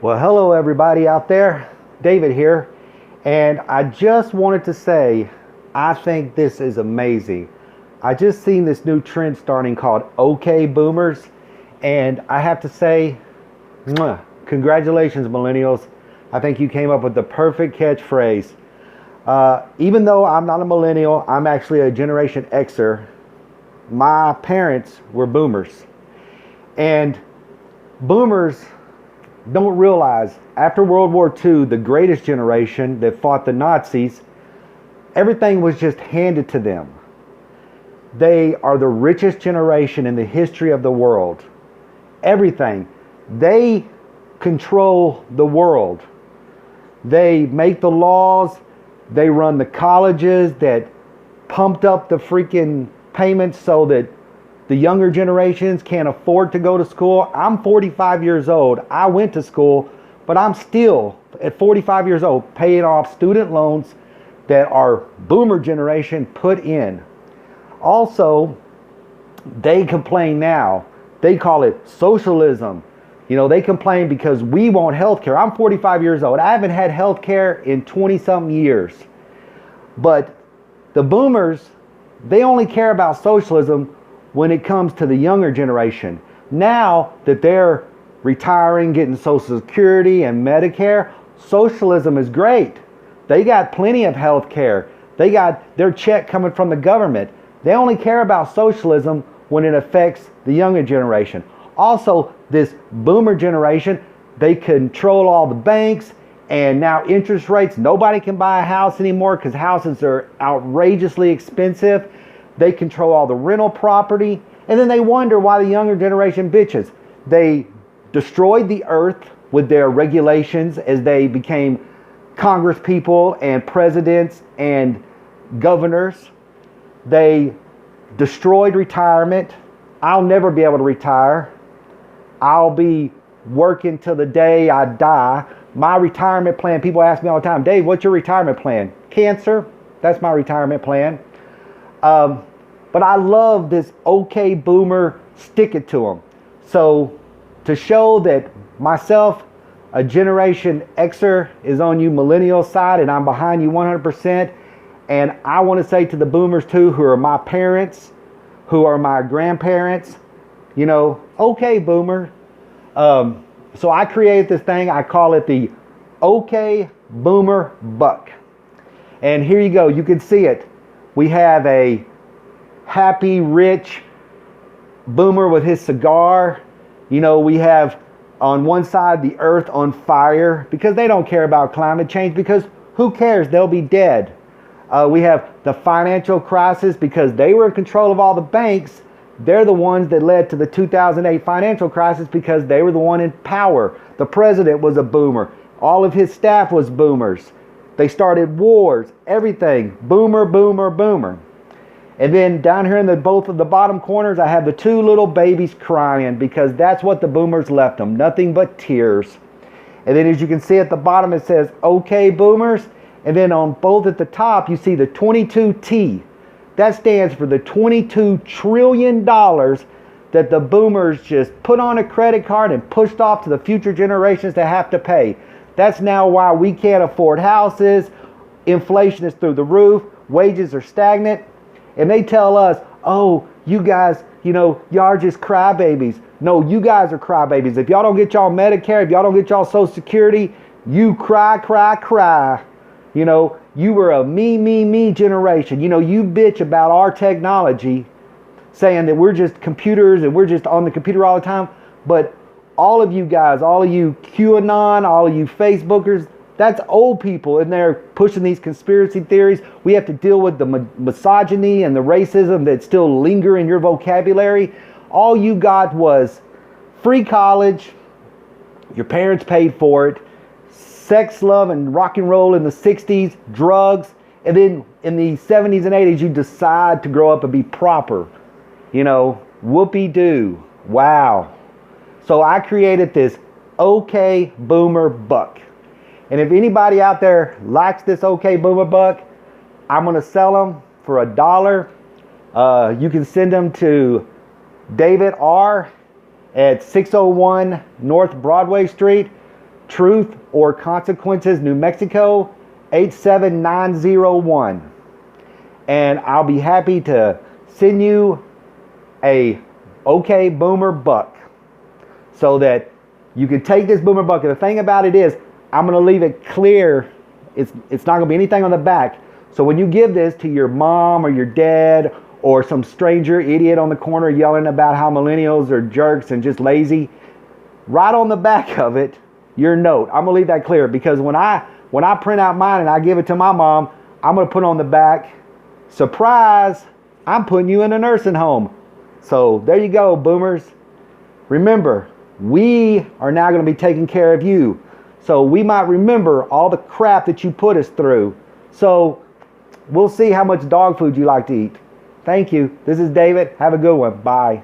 Well, hello everybody out there. David here. And I just wanted to say, I think this is amazing. I just seen this new trend starting called OK Boomers. And I have to say, congratulations, millennials. I think you came up with the perfect catchphrase. Even though I'm not a millennial, I'm actually a Generation Xer. My parents were boomers. And boomers don't realize after World War II, the greatest generation that fought the Nazis, everything was just handed to them. They are the richest generation in the history of the world. Everything. They control the world. They make the laws. They run the colleges that pumped up the freaking payments so that the younger generations can't afford to go to school. I'm 45 years old. I went to school, but I'm still, at 45 years old, paying off student loans that our boomer generation put in. Also, they complain now. They call it socialism. You know, they complain because we want health care. I'm 45 years old. I haven't had health care in 20-something years. But the boomers, they only care about socialism when it comes to the younger generation. Now that they're retiring, getting Social Security and Medicare, socialism is great. They got plenty of health care. They got their check coming from the government. They only care about socialism when it affects the younger generation. Also, this boomer generation, they control all the banks, and now interest rates. Nobody can buy a house anymore because houses are outrageously expensive. They control all the rental property. And then they wonder why the younger generation bitches. They destroyed the earth with their regulations as they became Congress people and presidents and governors. They destroyed retirement. I'll never be able to retire. I'll be working till the day I die. My retirement plan, people ask me all the time, Dave, what's your retirement plan? Cancer. That's my retirement plan. But I love this OK Boomer, stick it to them. So to show that myself, a Generation Xer, is on you millennial side and I'm behind you 100%. And I want to say to the boomers too, who are my parents, who are my grandparents, you know, OK Boomer. So I created this thing, I call it the OK Boomer Buck. And here you go, you can see it. We have a happy, rich boomer with his cigar. You know, we have on one side the earth on fire because they don't care about climate change, because who cares? They'll be dead. We have the financial crisis because they were in control of all the banks. They're the ones that led to the 2008 financial crisis because they were the one in power. The president was a boomer. All of his staff was boomers. They started wars, everything. Boomer, boomer, boomer. And then down here in both of the bottom corners, I have the two little babies crying because that's what the boomers left them. Nothing but tears. And then as you can see at the bottom, it says, OK Boomers. And then on both at the top, you see the 22T. That stands for the $22 trillion that the boomers just put on a credit card and pushed off to the future generations to have to pay. That's now why we can't afford houses. Inflation is through the roof. Wages are stagnant. And they tell us, oh, you guys, you know, y'all are just crybabies. No, you guys are crybabies. If y'all don't get y'all Medicare, if y'all don't get y'all Social Security, you cry, cry, cry. You know, you were a me generation. You know, you bitch about our technology, saying that we're just computers and we're just on the computer all the time. But all of you guys, all of you QAnon, all of you Facebookers, that's old people, and they're pushing these conspiracy theories. We have to deal with the misogyny and the racism that still linger in your vocabulary. All you got was free college, your parents paid for it, sex, love, and rock and roll in the 60s, drugs, and then in the 70s and 80s you decide to grow up and be proper. You know, whoopee-doo. Wow. So I created this OK Boomer Buck. And if anybody out there likes this OK Boomer Buck, I'm going to sell them for $1. You can send them to David R. at 601 North Broadway Street. Truth or Consequences, New Mexico, 87901. And I'll be happy to send you a OK Boomer buck so that you can take this Boomer buck. And the thing about it is, I'm going to leave it clear. It's not going to be anything on the back. So when you give this to your mom or your dad or some stranger idiot on the corner yelling about how millennials are jerks and just lazy, write on the back of it your note. I'm going to leave that clear, because when I print out mine and I give it to my mom, I'm going to put on the back, surprise, I'm putting you in a nursing home. So there you go, boomers. Remember, we are now going to be taking care of you. So we might remember all the crap that you put us through. So we'll see how much dog food you like to eat. Thank you. This is David. Have a good one. Bye.